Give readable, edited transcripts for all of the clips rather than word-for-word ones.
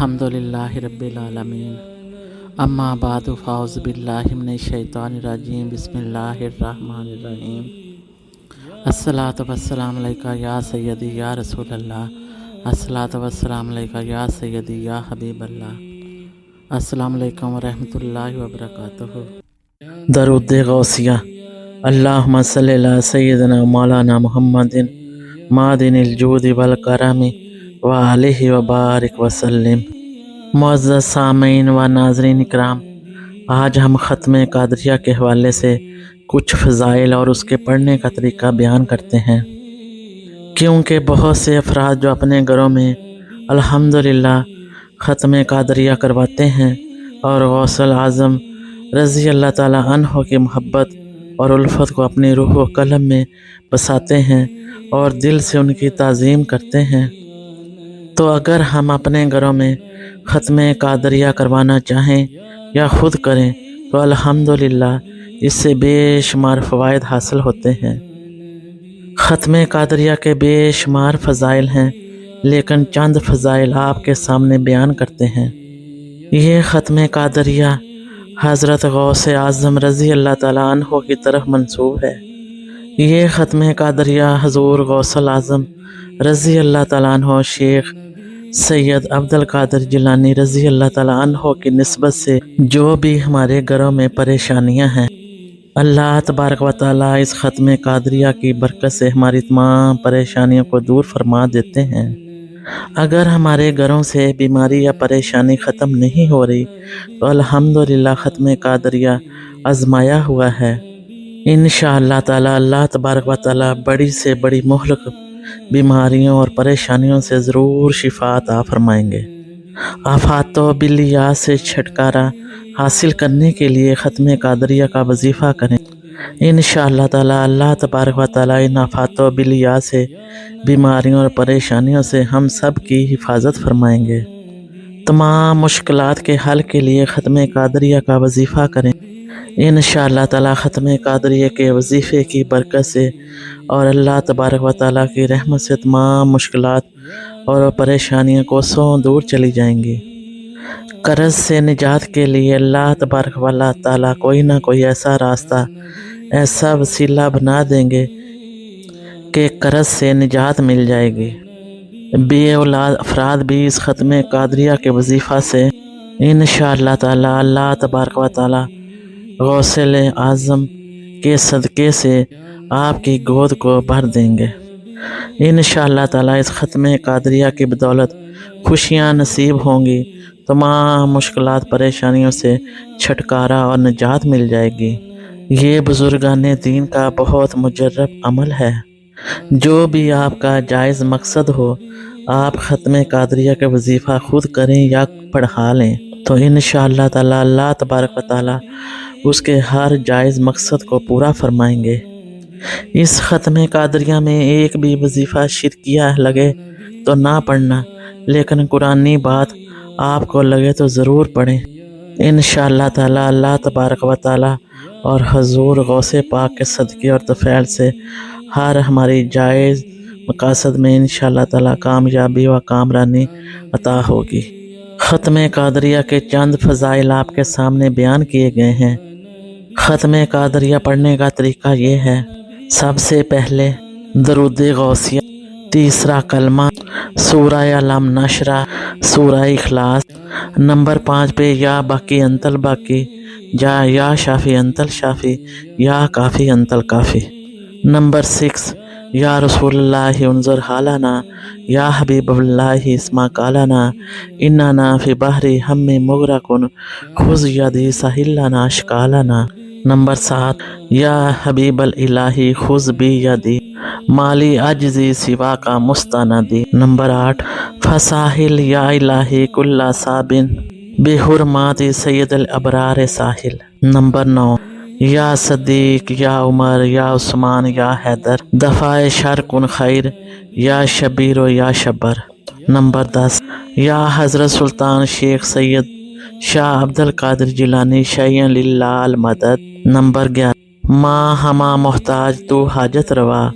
الحمدللہ رب العالمین اما بعد فاعوذ باللہ من الشیطان الرجیم بسم اللہ الرحمن الرحیم الصلاۃ والسلام علیکہ یا سیدی یا رسول اللہ، الصلاۃ والسلام علیکہ یا سیدی یا حبیب اللہ۔ السلام علیکم ورحمۃ اللہ وبرکاتہ۔ درود غوثیہ۔ اللہم صلی علی سیدنا مولانا محمد معدن الجود والکرم وآلہ وبارک وسلم۔ معزز سامعین و ناظرین اکرام، آج ہم ختم قادریہ کے حوالے سے کچھ فضائل اور اس کے پڑھنے کا طریقہ بیان کرتے ہیں، کیونکہ بہت سے افراد جو اپنے گھروں میں الحمدللہ ختم قادریہ کرواتے ہیں اور غوث اعظم رضی اللہ تعالیٰ عنہ کی محبت اور الفت کو اپنی روح و قلب میں بساتے ہیں اور دل سے ان کی تعظیم کرتے ہیں، تو اگر ہم اپنے گھروں میں ختم قادریہ کروانا چاہیں یا خود کریں تو الحمدللہ اس سے بے شمار فوائد حاصل ہوتے ہیں۔ ختم قادریہ کے بے شمار فضائل ہیں، لیکن چند فضائل آپ کے سامنے بیان کرتے ہیں۔ یہ ختم قادریہ حضرت غوث اعظم رضی اللہ تعالیٰ عنہ کی طرف منسوب ہے۔ یہ ختم قادریہ حضور غوث اعظم رضی اللہ تعالیٰ عنہ شیخ سید عبد القادر جیلانی رضی اللہ تعالیٰ عنہ کی نسبت سے جو بھی ہمارے گھروں میں پریشانیاں ہیں، اللہ تبارک و تعالیٰ اس ختم قادریہ کی برکت سے ہماری تمام پریشانیوں کو دور فرما دیتے ہیں۔ اگر ہمارے گھروں سے بیماری یا پریشانی ختم نہیں ہو رہی تو الحمدللہ ختم قادریہ آزمایا ہوا ہے۔ انشاءاللہ تعالیٰ اللہ تبارک و تعالیٰ بڑی سے بڑی مہلک بیماریوں اور پریشانیوں سے ضرور شفا عطا فرمائیں گے۔ آفات و بلیات سے چھٹکارا حاصل کرنے کے لیے ختم قادریہ کا وظیفہ کریں۔ انشاءاللہ تعالیٰ اللہ تبارک و تعالیٰ ان آفات و بلیات سے، بیماریوں اور پریشانیوں سے ہم سب کی حفاظت فرمائیں گے۔ تمام مشکلات کے حل کے لیے ختم قادریہ کا وظیفہ کریں۔ انشاءاللہ تعالیٰ ختم قادریہ کے وظیفے کی برکت سے اور اللہ تبارک و تعالیٰ کی رحمت سے تمام مشکلات اور پریشانیاں کوسوں دور چلی جائیں گی۔ قرض سے نجات کے لیے اللہ تبارک و تعالیٰ کوئی نہ کوئی ایسا راستہ، ایسا وسیلہ بنا دیں گے کہ قرض سے نجات مل جائے گی۔ بے اولاد افراد بھی اس ختم قادریہ کے وظیفہ سے انشاءاللہ تعالیٰ اللہ تبارک و تعالیٰ غوث اعظم کے صدقے سے آپ کی گود کو بھر دیں گے۔ انشاءاللہ تعالیٰ اس ختم قادریہ کی بدولت خوشیاں نصیب ہوں گی، تمام مشکلات پریشانیوں سے چھٹکارا اور نجات مل جائے گی۔ یہ بزرگان دین کا بہت مجرب عمل ہے۔ جو بھی آپ کا جائز مقصد ہو، آپ ختم قادریہ کا وظیفہ خود کریں یا پڑھا لیں تو انشاءاللہ تعالیٰ اللہ تبارک و تعالیٰ اس کے ہر جائز مقصد کو پورا فرمائیں گے۔ اس ختم قادریہ میں ایک بھی وظیفہ شرکیہ لگے تو نہ پڑھنا، لیکن قرآنی بات آپ کو لگے تو ضرور پڑھیں۔ انشاءاللہ تعالیٰ اللہ تبارک و تعالیٰ اور حضور غوث پاک کے صدقے اور تفعیل سے ہر ہماری جائز مقاصد میں انشاءاللہ تعالیٰ کامیابی و کامرانی عطا ہوگی۔ ختم قادریہ کے چند فضائل آپ کے سامنے بیان کیے گئے ہیں۔ ختم قادریہ پڑھنے کا طریقہ یہ ہے: سب سے پہلے درود غوثیہ، تیسرا کلمہ سورہ علم نشرہ، سورہ اخلاص، نمبر 5 پہ یا باقی انت الباقی، یا شافی انت الشافی، یا کافی انت الکافی، نمبر 6 یا رسول اللہ انظر حالنا، یا حبیب اللہ اسمع قالنا، اننا فی بحر ہم مغرقن خذ یدی سہل لنا اشکالنا، نمبر 7 یا حبیب الالہ خذ بی یدی مالی عجزی سوا کا مستندی، نمبر 8 فساحل یا الہی کل صابن بحرمات سید الابرار ساحل، نمبر 9 یا صدیق یا عمر یا عثمان یا حیدر دفاع شر کن خیر یا شبیر و یا شبر، نمبر 10 یا حضرت سلطان شیخ سید شاہ عبد القادر جیلانی شیئا للہ المدد، نمبر 11 ماں ہما محتاج تو حاجت روا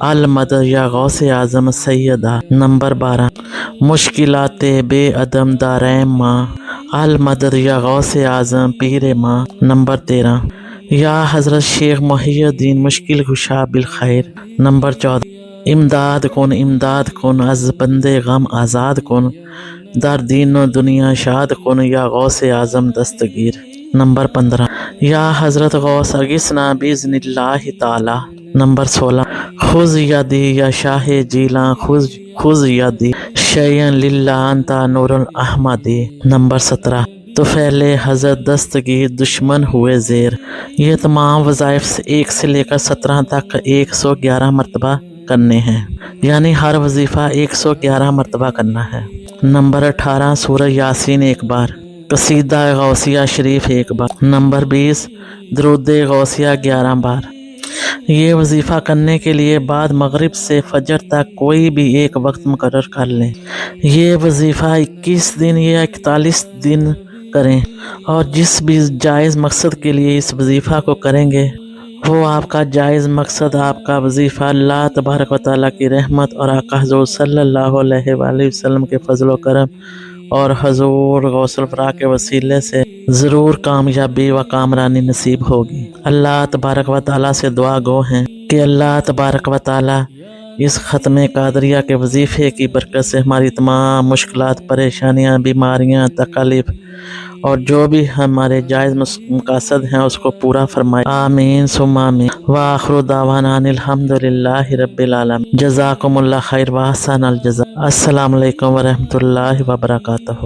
المدد یا غوث اعظم سیدہ، نمبر 12 مشکلات بے عدم دارین ماں، المدد یا غوث اعظم پیر ماں۔ نمبر 13 یا حضرت شیخ محی الدین مشکل کشا بالخیر۔ نمبر 14 امداد کن از بند غم آزاد کن، در دین و دنیا شاد کن یا غوث اعظم دستگیر۔ نمبر 15 یا حضرت غوث اغثنا باذن اللہ تعالی۔ نمبر 16 خذ یدی یا شاہ جیلاں خذ یدی شیئن للہ انت نور الاحمدی۔ نمبر 17 تو پہلے حضرت دستگیر دشمن ہوئے زیر۔ یہ تمام وظائف 1 سے لے کر 17 تک 111 مرتبہ کرنے ہیں، یعنی ہر وظیفہ 111 مرتبہ کرنا ہے۔ نمبر 18 سورہ یاسین 1 بار، قصیدہ غوثیہ شریف 1 بار۔ نمبر 20 درود غوثیہ 11 بار۔ یہ وظیفہ کرنے کے لیے بعد مغرب سے فجر تک کوئی بھی ایک وقت مقرر کر لیں۔ یہ وظیفہ 21 دن یا 41 دن کریں، اور جس بھی جائز مقصد کے لیے اس وظیفہ کو کریں گے وہ آپ کا جائز مقصد، آپ کا وظیفہ اللہ تبارک و تعالیٰ کی رحمت اور آقا حضور صلی اللہ علیہ وآلہ وسلم کے فضل و کرم اور حضور غوث الورا کے وسیلے سے ضرور کامیابی و کامرانی نصیب ہوگی۔ اللہ تبارک و تعالیٰ سے دعا گو ہیں کہ اللہ تبارک و تعالیٰ اس ختم قادریہ کے وظیفے کی برکت سے ہماری تمام مشکلات، پریشانیاں، بیماریاں، تکالیف اور جو بھی ہمارے جائز مقاصد ہیں اس کو پورا فرمائے۔ آمین ثم آمین۔ وآخر دعوانا ان الحمد للہ رب العالمین۔ جزاکم اللہ خیر و احسن الجزاء۔ السلام علیکم ورحمۃ اللہ وبرکاتہ۔